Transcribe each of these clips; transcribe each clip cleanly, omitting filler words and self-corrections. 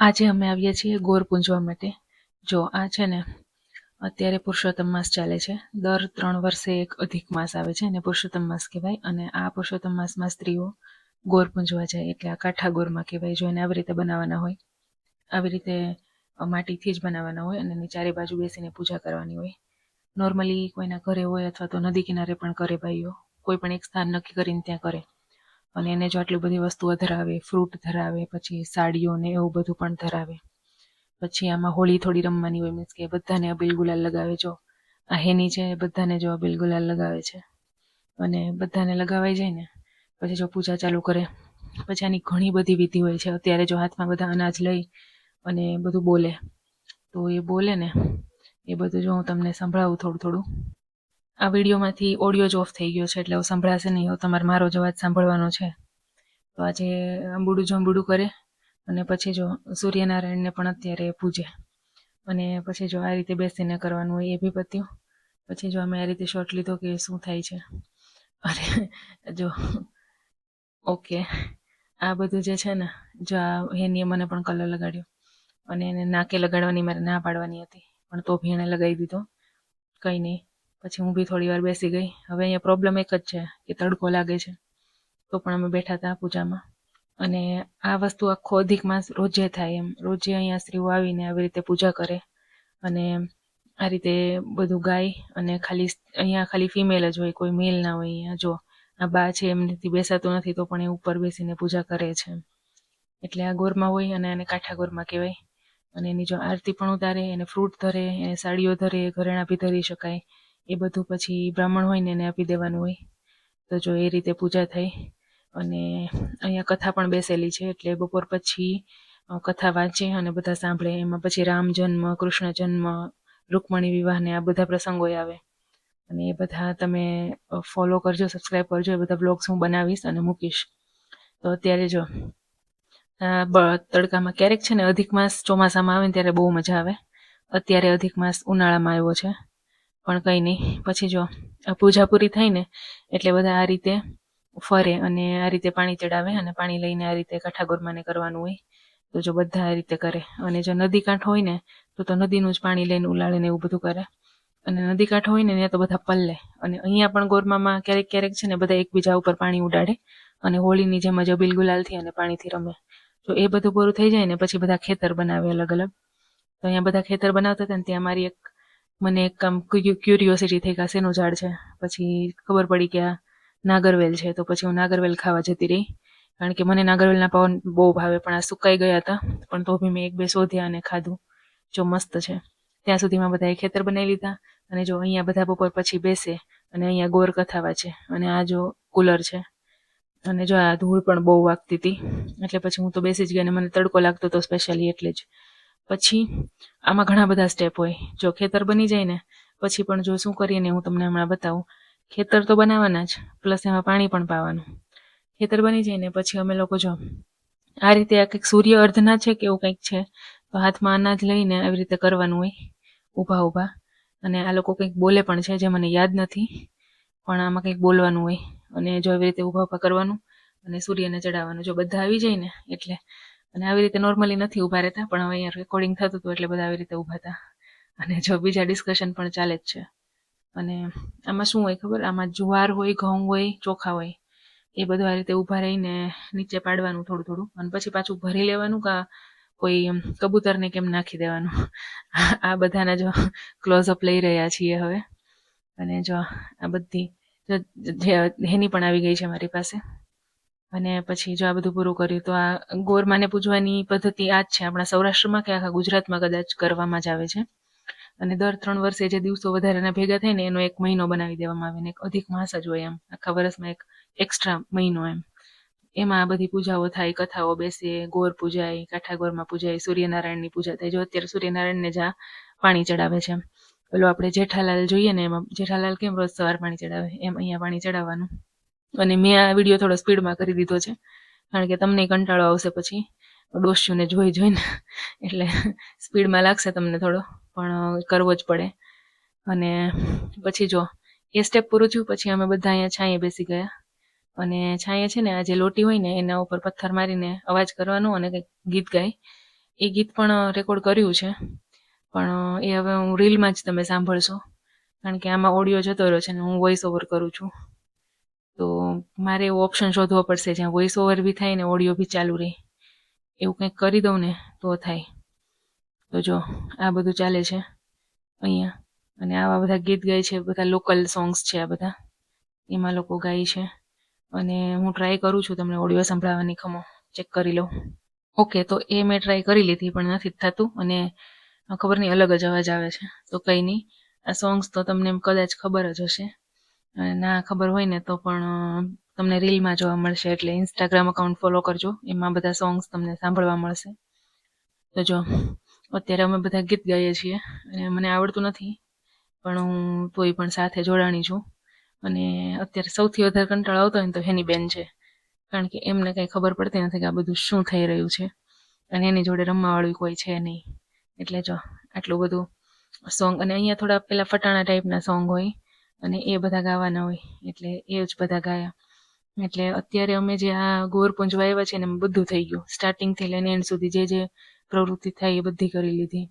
આજે અમે આવ્યા છીએ ગોર પૂંજવા માટે. જો આ છે ને અત્યારે પુરુષોત્તમ માસ ચાલે છે. દર 3 વર્ષે એક અધિક માસ આવે છે અને પુરુષોત્તમ માસ કહેવાય. અને આ પુરુષોત્તમ માસમાં સ્ત્રીઓ ગોર પૂંજવા જાય, એટલે આ કાંઠા ગોરમાં કહેવાય. જો એને આવી રીતે બનાવવાના હોય, આવી રીતે માટીથી જ બનાવવાના હોય અને એની ચારે બાજુ બેસીને પૂજા કરવાની હોય. નોર્મલી કોઈના ઘરે હોય અથવા તો નદી કિનારે પણ કરે ભાઈઓ, કોઈ પણ એક સ્થાન નક્કી કરીને ત્યાં કરે. અને એને જો આટલી બધી વસ્તુઓ ધરાવે, ફ્રૂટ ધરાવે, પછી સાડીઓ ને એવું બધું પણ ધરાવે. પછી આમાં હોળી થોડી રમવાની હોય, મીન્સ કે બધાને અબીલ ગુલાલ લગાવે. જો આ હેની છે, બધાને જો અબીલ ગુલાલ લગાવે છે અને બધાને લગાવાઈ જાય ને પછી જો પૂજા ચાલુ કરે. પછી આની ઘણી બધી વિધિ હોય છે. અત્યારે જો હાથમાં બધા અનાજ લઈ અને બધું બોલે, તો એ બોલે ને એ બધું જો હું તમને સંભળાવું થોડું થોડું. આ વિડીયોમાંથી ઓડિયો જ ઓફ થઈ ગયો છે, એટલે સંભળાશે નહીં. તમારે મારો જ અવાજ સાંભળવાનો છે. તો આજે અંબુડું જંબુડું કરે અને પછી જો સૂર્યનારાયણને પણ અત્યારે પૂજે. અને પછી જો આ રીતે બેસીને કરવાનું હોય એ બી પત્યું. પછી જો અમે આ રીતે શોર્ટ લીધો કે શું થાય છે. અરે જો ઓકે, આ બધું જે છે ને, જો આ હેનીએ મને પણ કલર લગાડ્યો અને એને નાકે લગાડવાની મારે ના પાડવાની હતી, પણ તો ભી એણે લગાવી દીધો. કંઈ નહીં, પછી હું બી થોડી વાર બેસી ગઈ. હવે અહીંયા પ્રોબ્લેમ એક જ છે કે તડકો લાગે છે, તો પણ અમે બેઠા હતા પૂજામાં. અને આ વસ્તુ આખો અધિક માસ રોજે થાય. એમ રોજે અહીંયા સ્ત્રીઓ આવીને આવી રીતે પૂજા કરે અને આ રીતે બધું ગાય. અને અહીંયા ખાલી ફિમેલ જ હોય, કોઈ મેલ ના હોય. અહીંયા જો આ બા છે, એમનેથી બેસાતું નથી તો પણ એ ઉપર બેસીને પૂજા કરે છે. એટલે આ ગોરમાં હોય અને આને કાંઠા ગોરમાં કહેવાય. અને એની જો આરતી પણ ઉતારે, એને ફ્રૂટ ધરે, એને સાડીઓ ધરે, ઘરેણાં બી ધરી શકાય. એ બધું પછી બ્રાહ્મણ હોય ને એને આપી દેવાનું હોય. તો જો એ રીતે પૂજા થઈ. અને અહીંયા કથા પણ બેસેલી છે, એટલે બપોર પછી કથા વાંચે અને બધા સાંભળે. એમાં પછી રામ જન્મ, કૃષ્ણ જન્મ, રૂકમણી વિવાહ ને આ બધા પ્રસંગો આવે. અને એ બધા તમે ફોલો કરજો, સબસ્ક્રાઈબ કરજો. એ બધા બ્લોગ્સ હું બનાવીશ અને મૂકીશ. તો અત્યારે જો તડકામાં ક્યારેક છે ને અધિક માસ ચોમાસામાં આવે ને ત્યારે બહુ મજા આવે. અત્યારે અધિક માસ ઉનાળામાં આવ્યો છે, પણ કંઈ નહીં. પછી જો પૂજા પૂરી થાય ને એટલે બધા આ રીતે ફરે અને આ રીતે પાણી ચડાવે અને પાણી લઈને આ રીતે કાંઠા ગોરમાને કરવાનું હોય. તો જો બધા આ રીતે કરે. અને જો નદી કાંઠો હોય ને તો નદીનું જ પાણી લઈને ઉલાળીને એવું બધું કરે. અને નદી કાંઠો હોય ને ત્યાં તો બધા પલ્લે. અને અહીંયા પણ ગોરમામાં ક્યારેક ક્યારેક છે ને બધા એકબીજા ઉપર પાણી ઉડાડે અને હોળીની જેમ જ અબીલ ગુલાલથી અને પાણીથી રમે. તો એ બધું પૂરું થઈ જાય ને પછી બધા ખેતર બનાવે અલગ અલગ. તો અહીંયા બધા ખેતર બનાવતા હતા ને ત્યાં મારી મને એક આમ ક્યુરિયોસિટી થઈ કે શેનું ઝાડ છે. પછી ખબર પડી કે આ નાગરવેલ છે. તો પછી હું નાગરવેલ ખાવા જતી રહી, કારણ કે મને નાગરવેલના પાન બહુ ભાવે. પણ આ સુકાઈ ગયા હતા, પણ તો બી મેં એક બે શોધ્યા અને ખાધું. જો મસ્ત છે. ત્યાં સુધીમાં બધાએ ખેતર બનાવી લીધા. અને જો અહીંયા બધા બપોર પછી બેસે અને અહીંયા ગોર કથા વાંચે. અને આ જો કુલર છે અને જો આ ધૂળ પણ બહુ વાગતી હતી, એટલે પછી હું તો બેસી જ ગઈ. અને મને તડકો લાગતો હતો સ્પેશિયલી એટલે જ. પછી આમાં ઘણા બધા સ્ટેપ હોય. જો ખેતર બની જાય ને પછી પણ જો શું કરીએ ને હું તમને હમણાં બતાવું. ખેતર તો બનાવવાના જ, પ્લસ એમાં પાણી પણ પાવાનું. ખેતર બની જાય ને પછી અમે લોકો જો આ રીતે આ કંઈક સૂર્ય અર્ધના છે કે એવું કંઈક છે. તો હાથમાં અનાજ લઈને આવી રીતે કરવાનું હોય ઊભા ઊભા. અને આ લોકો કંઈક બોલે પણ છે, જે મને યાદ નથી, પણ આમાં કંઈક બોલવાનું હોય. અને જો આવી રીતે ઊભા ઊભા કરવાનું અને સૂર્યને ચડાવવાનું. જો બધા આવી જાય ને એટલે. અને આવી રીતે નોર્મલી નથી ઊભા રહેતા, પણ હવે અહીંયા રેકોર્ડિંગ થતું હતું એટલે બધા આવી રીતે ઊભા હતા. અને જો બીજા ડિસ્કશન પણ ચાલે જ છે. અને આમાં શું હોય ખબર, આમાં જુવાર હોય, ઘઉં હોય, ચોખા હોય. એ બધું આ રીતે ઊભા રહીને નીચે પાડવાનું થોડું થોડું. અને પછી પાછું ભરી લેવાનું કા કોઈ કબૂતરને કેમ નાખી દેવાનું. આ બધાના જો ક્લોઝઅપ લઈ રહ્યા છીએ હવે. અને જો આ બધી હેની પણ આવી ગઈ છે મારી પાસે. અને પછી જો આ બધું પૂરું કર્યું તો આ ગોરમાને પૂજવાની પદ્ધતિ આ જ છે. આપણા સૌરાષ્ટ્રમાં કે આખા ગુજરાતમાં કદાચ કરવામાં જ આવે છે. અને દર 3 વર્ષે જે દિવસો વધારેના ભેગા થાય ને એનો એક મહિનો બનાવી દેવામાં આવે ને એક અધિક માસ જ હોય. એમ આખા વર્ષમાં એક એક્સ્ટ્રા મહિનો એમ. એમાં આ બધી પૂજાઓ થાય, કથાઓ બેસે, ગોર પૂજાય, કાંઠા ગોરમાં પૂજાય, સૂર્યનારાયણની પૂજા થાય. જો અત્યારે સૂર્યનારાયણને જ પાણી ચડાવે છે. પેલો આપણે જેઠાલાલ જોઈએ ને એમાં જેઠાલાલ કેમ રોજ સવાર પાણી ચડાવે, એમ અહીંયા પાણી ચડાવવાનું. અને મેં આ વિડીયો થોડો સ્પીડમાં કરી દીધો છે, કારણ કે તમને કંટાળો આવશે પછી ડોસ્યુને જોઈને. એટલે સ્પીડમાં લાગશે તમને થોડો, પણ કરવો જ પડે. અને પછી જો એ સ્ટેપ પૂરું થયું પછી અમે બધા અહીંયા છાંયે બેસી ગયા. અને છાંયે છે ને આ જે લોટી હોય ને એના ઉપર પથ્થર મારીને અવાજ કરવાનો અને કંઈક ગીત ગાય. એ ગીત પણ રેકોર્ડ કર્યું છે, પણ એ હવે હું રીલમાં જ તમે સાંભળશો, કારણ કે આમાં ઓડિયો જતો રહ્યો છે ને હું વોઇસ ઓવર કરું છું. તો મારે એવો ઓપ્શન શોધવો પડશે જ્યાં વોઇસ ઓવર બી થાય ને ઓડિયો બી ચાલુ રહે. એવું કંઈક કરી દઉં ને તો થાય. તો જો આ બધું ચાલે છે અહીંયા, અને આવા બધા ગીત ગાય છે, બધા લોકલ સોંગ્સ છે આ બધા, એમાં લોકો ગાય છે. અને હું ટ્રાય કરું છું તમને ઓડિયો સંભળાવવાની, ખમો ચેક કરી લઉં. ઓકે, તો એ મેં ટ્રાય કરી લીધી પણ નથી થતું, અને ખબર નહીં અલગ જ અવાજ આવે છે. તો કંઈ નહીં, આ સોંગ્સ તો તમને કદાચ ખબર જ હશે, અને ના ખબર હોય ને તો પણ તમને રીલમાં જોવા મળશે. એટલે ઇન્સ્ટાગ્રામ અકાઉન્ટ ફોલો કરજો, એમાં બધા સોંગ્સ તમને સાંભળવા મળશે. તો જો અત્યારે અમે બધા ગીત ગાઈએ છીએ, અને મને આવડતું નથી પણ હું તોય પણ સાથે જોડાણી છું. અને અત્યારે સૌથી વધારે કંટાળો આવતો હોય ને તો એની બેન છે, કારણ કે એમને કંઈ ખબર પડતી નથી કે આ બધું શું થઈ રહ્યું છે, અને એની જોડે રમવાવાળું કોઈ છે નહીં. એટલે જો આટલું બધું સોંગ, અને અહીંયા થોડા પેલા ફટાણા ટાઈપના સોંગ હોય અને એ બધા ગાવાના હોય, એટલે એ જ બધા ગાયા. એટલે અત્યારે અમે જે આ ગોરપુંજ વાવ્યા છે ને એમાં બધું થઈ ગયું, સ્ટાર્ટિંગથી લઈને એન્ડ સુધી જે પ્રવૃત્તિ થાય એ બધી કરી લીધી.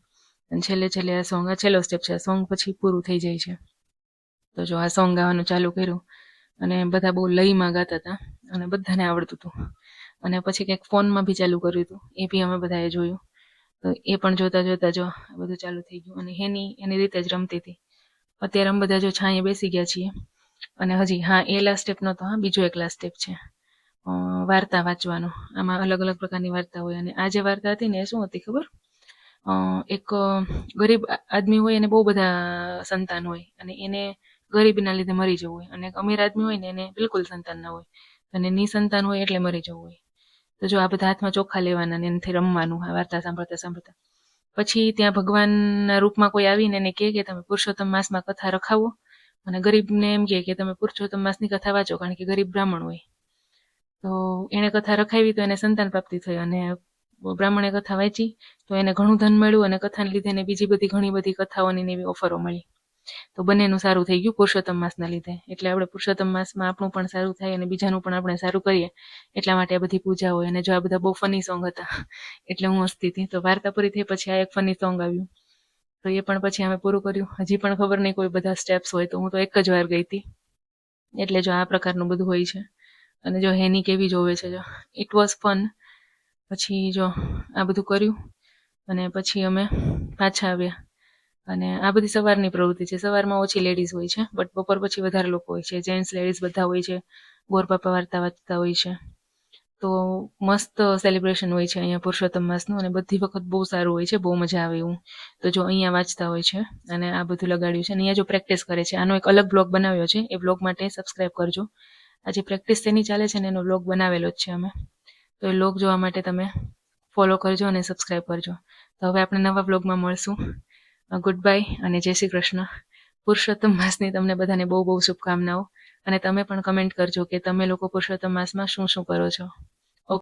અને છેલ્લે આ સોંગ, આ છેલ્લો સ્ટેપ છે, આ સોંગ પછી પૂરું થઈ જાય છે. તો જો આ સોંગ ગાવાનું ચાલુ કર્યું, અને બધા બહુ લયમાં ગાતા હતા અને બધાને આવડતું હતું. અને પછી કંઈક ફોનમાં બી ચાલુ કર્યું હતું, એ બી અમે બધાએ જોયું. તો એ પણ જોતા જોતા જો આ બધું ચાલુ થઈ ગયું, અને એની રીતે જ રમતી હતી. અત્યારે અમે બધા જો છાંયે બેસી ગયા છીએ, અને હજી હા એ લાસ્ટ સ્ટેપ નહોતો, હા બીજો એક લાસ્ટ સ્ટેપ છે, વાર્તા વાંચવાનો. આમાં અલગ અલગ પ્રકારની વાર્તા હોય, અને આ જે વાર્તા હતી ને એ શું હતી ખબર? એક ગરીબ આદમી હોય અને બહુ બધા સંતાન હોય, અને એને ગરીબીના લીધે મરી જવું હોય, અને એક અમીર આદમી હોય ને એને બિલકુલ સંતાન ના હોય, અને નિસંતાન હોય એટલે મરી જવું હોય. તો જો આ બધા હાથમાં ચોખ્ખા લેવાના ને એનાથી રમવાનું આ વાર્તા સાંભળતા સાંભળતા. પછી ત્યાં ભગવાનના રૂપમાં કોઈ આવીને એને કહે કે તમે પુરુષોત્તમ માસમાં કથા રખાવો, અને ગરીબને એમ કહે કે તમે પુરુષોત્તમ માસની કથા વાંચો, કારણ કે ગરીબ બ્રાહ્મણ હોય. તો એને કથા રખાવી તો એને સંતાન પ્રાપ્તિ થઈ, અને બ્રાહ્મણે કથા વાંચી તો એને ઘણું ધન મળ્યું, અને કથાને લીધે એને બીજી બધી ઘણી બધી કથાઓની એવી ઓફરો મળી. તો બંનેનું સારું થઈ ગયું પુરુષોત્તમ માસના લીધે. એટલે આપણે પુરુષોત્તમ માસમાં આપણું પણ સારું થાય અને બીજાનું પણ આપણે સારું કરીએ, એટલા માટે આ બધી પૂજા હોય. અને જો આ બધા બહુ ફની સોંગ હતા એટલે હું હસતી હતી. તો વાર્તા પૂરી થઈ પછી આ એક ફની સોંગ આવ્યું, તો એ પણ પછી અમે પૂરું કર્યું. હજી પણ ખબર નહીં કોઈ બધા સ્ટેપ્સ હોય, તો હું તો એક જ વાર ગઈ હતી. એટલે જો આ પ્રકારનું બધું હોય છે. અને જો હેની કેવી જોવે છે, જો ઇટ વોઝ ફન. પછી જો આ બધું કર્યું, અને પછી અમે પાછા આવ્યા. અને આ બધી સવારની પ્રવૃત્તિ છે, સવારમાં ઓછી લેડીઝ હોય છે, બટ બપોર પછી વધારે લોકો હોય છે, જેન્ટ્સ લેડીઝ બધા હોય છે. ગોરપાપા વાર્તા વાંચતા હોય છે. તો મસ્ત સેલિબ્રેશન હોય છે અહીંયા પુરુષોત્તમ માસનું, અને બધી વખત બહુ સારું હોય છે, બહુ મજા આવે એવું. તો જો અહીંયા વાંચતા હોય છે, અને આ બધું લગાડ્યું છે, અને અહીંયા જો પ્રેક્ટિસ કરે છે. આનો એક અલગ બ્લોગ બનાવ્યો છે, એ બ્લોગ માટે સબસ્ક્રાઈબ કરજો. આ જે પ્રેક્ટિસ તેની ચાલે છે ને એનો બ્લોગ બનાવેલો જ છે અમે, તો એ બ્લોગ જોવા માટે તમે ફોલો કરજો અને સબસ્ક્રાઈબ કરજો. તો હવે આપણે નવા બ્લોગમાં મળશું. ગુડ બાય અને જય શ્રી કૃષ્ણ. પુરુષોત્તમ માસની તમને બધાને બહુ બહુ શુભકામનાઓ. અને તમે પણ કમેન્ટ કરજો કે તમે લોકો પુરુષોત્તમ માસમાં શું શું કરો છો.